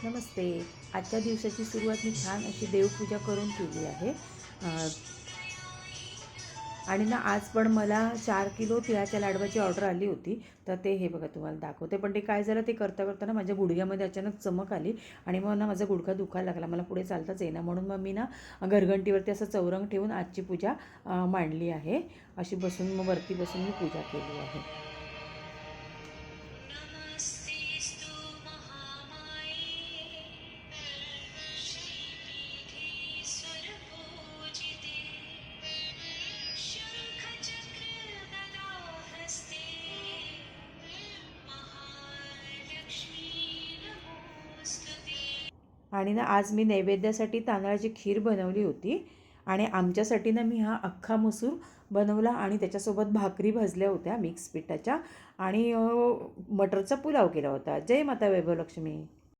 नमस्ते. आजच्या दिवसाची सुरुवात मी छान अशी देवपूजा करून केली आहे. आणि ना आज पण मला 4 किलो तिळाच्या लाडवाची ऑर्डर आली होती. तर ते हे बघा तुम्हाला दाखवते. पण ते काय झालं, ते करता करताना माझ्या गुडघ्यामध्ये अचानक चमक आली आणि मग ना माझा गुडघा दुखायला लागला. मला पुढे चालताच येईना. म्हणून मग मी ना घरघंटीवरती असं चौरंग ठेवून आजची पूजा मांडली आहे. अशी बसून मग वरती बसून मी पूजा केली आहे. नमस्तेस्तु महामाये श्रीपीठे सुरपूजिते शङ्खचक्रगदाहस्ते महालक्ष्मी नमोऽस्तुते। आणि ना आज मी नैवेद्यासाठी तांदळाची खीर बनवली होती आणि आमच्यासाठी ना मी हा अख्खा मसूर बनवला आणि त्याच्यासोबत भाकरी भाजल्या होत्या मिक्स पिठाच्या आणि मटरचा पुलाव केला होता. जय माता वैभव लक्ष्मी.